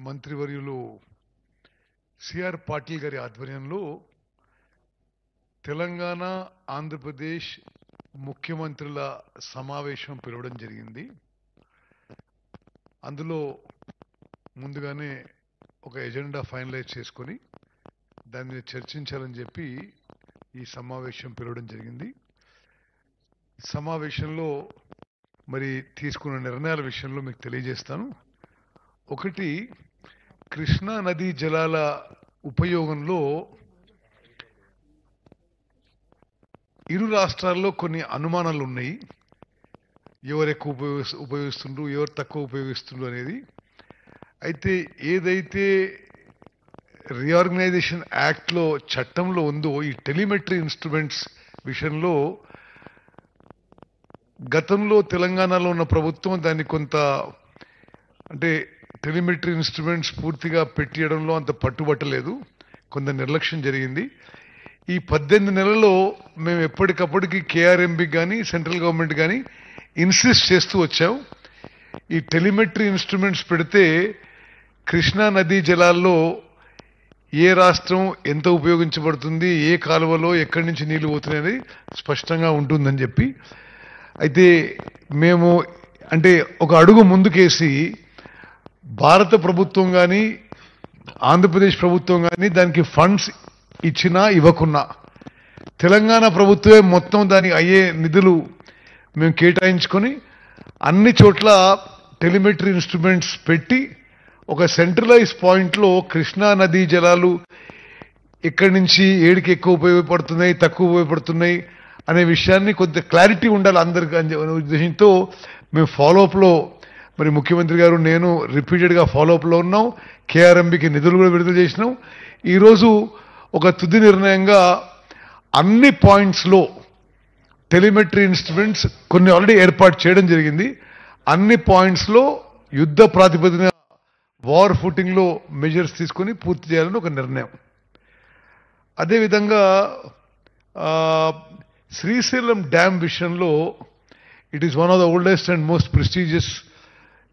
మంత్రివర్యులు సిఆర్ పాటిల్ గారి ఆధ్వర్యంలో తెలంగాణ ఆంధ్రప్రదేశ్ ముఖ్యమంత్రుల సమావేశం పిలవడం జరిగింది. అందులో ముందుగానే ఒక ఎజెండా ఫైనలైజ్ చేసుకొని దాని మీద చర్చించాలని చెప్పి ఈ సమావేశం పిలవడం జరిగింది. సమావేశంలో మరి తీసుకున్న నిర్ణయాల విషయంలో మీకు తెలియజేస్తాను. ఒకటి, కృష్ణా నదీ జలాల ఉపయోగంలో ఇరు రాష్ట్రాల్లో కొన్ని అనుమానాలు ఉన్నాయి. ఎవరు ఎక్కువ ఉపయోగిస్తుండ్రు, ఎవరు తక్కువ ఉపయోగిస్తుండ్రు అనేది. అయితే ఏదైతే రీఆర్గనైజేషన్ యాక్ట్లో చట్టంలో ఉందో ఈ టెలిమెట్రీ ఇన్స్ట్రుమెంట్స్ విషయంలో గతంలో తెలంగాణలో ఉన్న ప్రభుత్వం దాన్ని కొంత అంటే టెలిమెట్రీ ఇన్స్ట్రుమెంట్స్ పూర్తిగా పెట్టియడంలో అంత పట్టుబట్టలేదు, కొంత నిర్లక్ష్యం జరిగింది. ఈ 18 నెలల్లో మేము ఎప్పటికప్పటికి కేఆర్ఎంబికి కానీ సెంట్రల్ గవర్నమెంట్ కానీ ఇన్సిస్ట్ చేస్తూ వచ్చాం. ఈ టెలిమెట్రీ ఇన్స్ట్రుమెంట్స్ పెడితే కృష్ణా నదీ జలాల్లో ఏ రాష్ట్రం ఎంత ఉపయోగించబడుతుంది, ఏ కాలువలో ఎక్కడి నుంచి నీళ్లు పోతున్నాయని స్పష్టంగా ఉంటుందని చెప్పి, అయితే మేము అంటే ఒక అడుగు ముందుకేసి భారత ప్రభుత్వం కానీ ఆంధ్రప్రదేశ్ ప్రభుత్వం కానీ దానికి ఫండ్స్ ఇచ్చినా ఇవ్వకున్నా తెలంగాణ ప్రభుత్వమే మొత్తం దానికి అయ్యే నిధులు మేము కేటాయించుకొని అన్ని చోట్ల టెలిమెట్రీ ఇన్స్ట్రుమెంట్స్ పెట్టి ఒక సెంట్రలైజ్ పాయింట్లో కృష్ణా నదీ జలాలు ఎక్కడి నుంచి ఏడికి ఎక్కువ ఉపయోగపడుతున్నాయి, తక్కువ ఉపయోగపడుతున్నాయి అనే విషయాన్ని కొంత క్లారిటీ ఉండాలి అందరికీ అనే ఉద్దేశంతో మేము ఫాలోఅప్లో మరి ముఖ్యమంత్రి గారు నేను రిపీటెడ్గా ఫాలోఅప్లో ఉన్నాం. కేఆర్ఎంబికి నిధులు కూడా విడుదల చేసినాం. ఈరోజు ఒక తుది నిర్ణయంగా అన్ని పాయింట్స్లో టెలిమెట్రీ ఇన్స్ట్రుమెంట్స్ కొన్ని ఆల్రెడీ ఏర్పాటు చేయడం జరిగింది. అన్ని పాయింట్స్లో యుద్ధ ప్రాతిపదికన వార్ ఫుటింగ్లో మెజర్స్ తీసుకొని పూర్తి చేయాలని ఒక నిర్ణయం. అదేవిధంగా శ్రీశైలం డ్యామ్ విషయంలో it is one of the oldest and most prestigious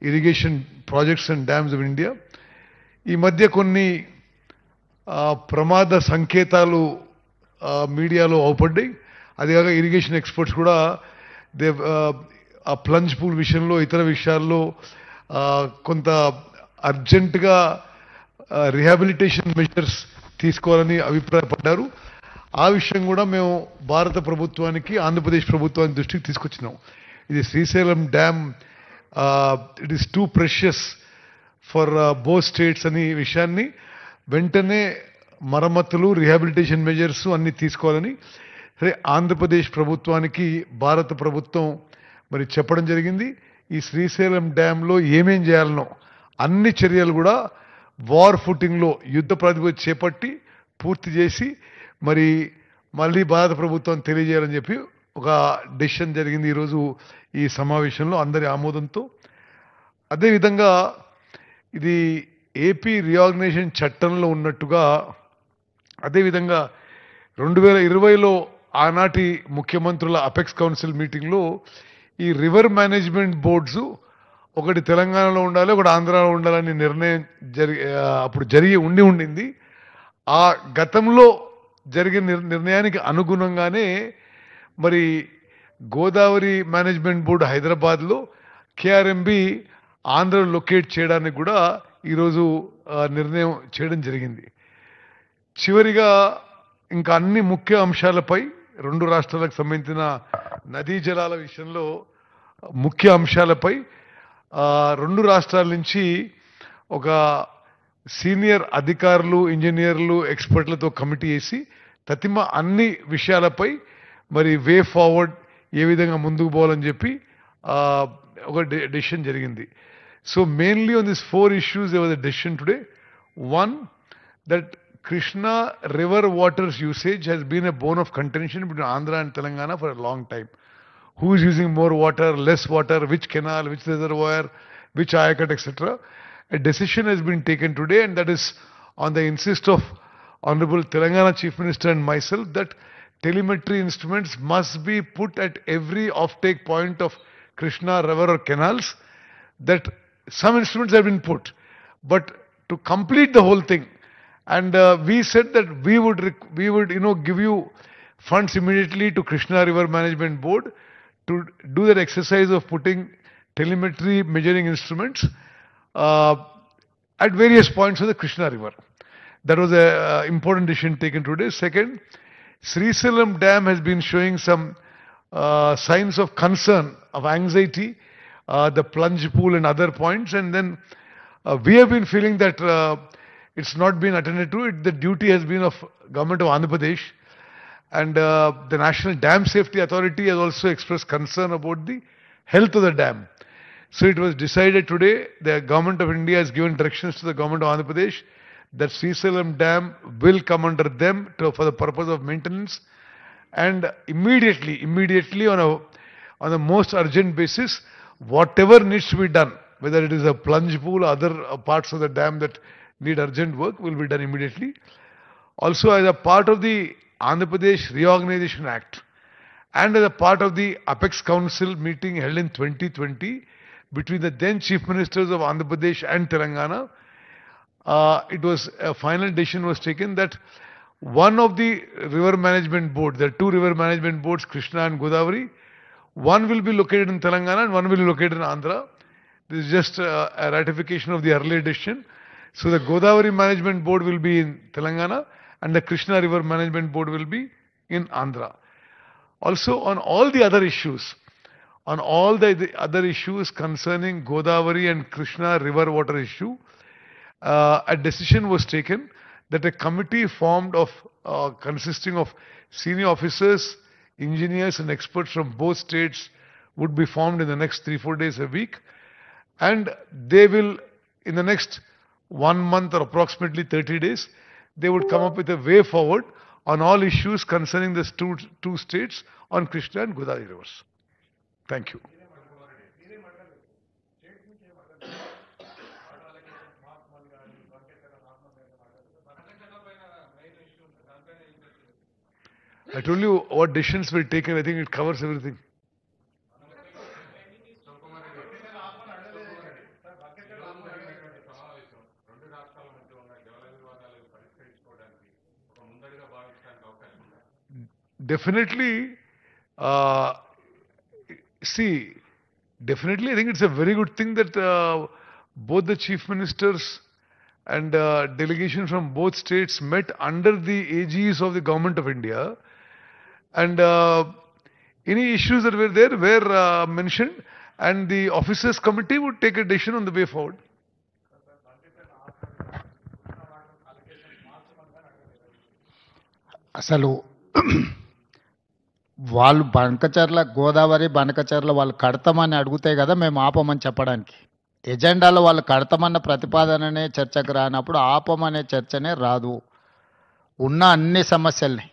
irrigation projects and dams of India. ఈ మధ్య కొన్ని ప్రమాద సంకేతాలు మీడియాలో అవుపడ్డాయి. అదేగాక ఇరిగేషన్ ఎక్స్పర్ట్స్ కూడా ఆ ప్లంజ్ పూల్ విషయంలో ఇతర విషయాల్లో కొంత అర్జెంటుగా రిహాబిలిటేషన్ మెజర్స్ తీసుకోవాలని అభిప్రాయపడ్డారు. ఆ విషయం కూడా మేము భారత ప్రభుత్వానికి ఆంధ్రప్రదేశ్ ప్రభుత్వానికి దృష్టికి తీసుకొచ్చినాం. ఇది Srisailam dam it is two precious for both states అనే విషయాన్ని వెంటనే మరమ్మతులు, రిహాబిలిటేషన్ మెజర్స్ అన్ని తీసుకోవాలని సరే ఆంధ్రప్రదేశ్ ప్రభుత్వానికి భారత ప్రభుత్వం మరి చెప్పడం జరిగింది. ఈ శ్రీశైలం డ్యాంలో ఏమేం చేయాలనో అన్ని చర్యలు కూడా వార్ ఫుటింగ్లో యుద్ధ ప్రాతిపదికన చేపట్టి పూర్తి చేసి మరి మళ్ళీ భారత ప్రభుత్వం తెలియజేయాలని చెప్పి ఒక డెసిషన్ జరిగింది ఈరోజు ఈ సమావేశంలో అందరి ఆమోదంతో. అదేవిధంగా ఇది ఏపీ రీఆర్గనైజేషన్ చట్టంలో ఉన్నట్టుగా అదేవిధంగా 2020లో ఆనాటి ముఖ్యమంత్రుల అపెక్స్ కౌన్సిల్ మీటింగ్లో ఈ రివర్ మేనేజ్మెంట్ బోర్డ్స్ ఒకటి తెలంగాణలో ఉండాలి, ఒకటి ఆంధ్రాలో ఉండాలని నిర్ణయం అప్పుడు ఉండింది. ఆ గతంలో జరిగిన నిర్ణయానికి అనుగుణంగానే మరి గోదావరి మేనేజ్మెంట్ బోర్డు హైదరాబాద్లో, కేఆర్ఎంబి ఆంధ్రలో లొకేట్ చేయడానికి కూడా ఈరోజు నిర్ణయం చేయడం జరిగింది. చివరిగా ఇంకా అన్ని ముఖ్య అంశాలపై రెండు రాష్ట్రాలకు సంబంధించిన నదీ జలాల విషయంలో ముఖ్య అంశాలపై రెండు రాష్ట్రాల నుంచి ఒక సీనియర్ అధికారులు, ఇంజనీర్లు, ఎక్స్పర్ట్లతో కమిటీ వేసి తతిమ అన్ని విషయాలపై మరి వే ఫార్వర్డ్ ఏ విధంగా ముందుకు పోవాలని చెప్పి ఒక డెసిషన్ జరిగింది. So mainly on this 4 issues there was a decision today. One, that Krishna river water's usage has been a bone of contention between Andhra and Telangana for a long time. Who is using more water, less water, which canal, which reservoir, which ayakat, etc. A decision has been taken today, and that is on the insist of Honorable Telangana Chief Minister and myself, that telemetry instruments must be put at every offtake point of Krishna river or canals. That some instruments have been put, but to complete the whole thing. And we said that we would give you funds immediately to Krishna River Management Board to do that exercise of putting telemetry measuring instruments at various points of the Krishna River. That was an important decision taken today. Second, Srisailam Dam has been showing some signs of concern, of anxiety, the plunge pool and other points, and then we have been feeling that it's not been attended to. The duty has been of Government of Andhra Pradesh, and the National Dam Safety Authority has also expressed concern about the health of the dam. So it was decided today, the Government of India has given directions to the Government of Andhra Pradesh that Srisailam Dam will come under them for the purpose of maintenance, and immediately on a most urgent basis, whatever needs to be done, whether it is a plunge pool or other parts of the dam that need urgent work, will be done immediately. Also, as a part of the Andhra Pradesh Reorganization Act and as a part of the Apex Council meeting held in 2020 between the then Chief Ministers of Andhra Pradesh and Telangana, a final decision was taken that one of the river management board, there are two river management boards, Krishna and Godavari, one will be located in Telangana and one will be located in Andhra. This is just a ratification of the earlier decision. So the Godavari Management Board will be in Telangana and the Krishna River Management Board will be in Andhra. Also on all the other issues, concerning Godavari and Krishna River water issue, a decision was taken that a committee formed of consisting of senior officers, engineers and experts from both states would be formed in the next 3-4 days a week, and they will, in the next 1 month or approximately 30 days, they would come up with a way forward on all issues concerning the two states on Krishna and Godavari rivers. Thank you. I told you what decisions were taken. I think it covers everything. Definitely, definitely I think it's a very good thing that both the chief ministers and delegation from both states met under the aegis of the Government of India, and any issues that were there were mentioned, and the officers committee would take a decision on the way forward. అసలు వాళ్ళు బంకచర్ల గోదావరి బంకచర్ల వాళ్ళు కడతామని అడిగితే కదా మేము ఆపమని చెప్పడానికి. ఎజెండాలో వాళ్ళు కడతామన్న ప్రతిపాదననే చర్చకు రానప్పుడు ఆపమనే చర్చనే రాదు. ఉన్న అన్ని సమస్యల్ని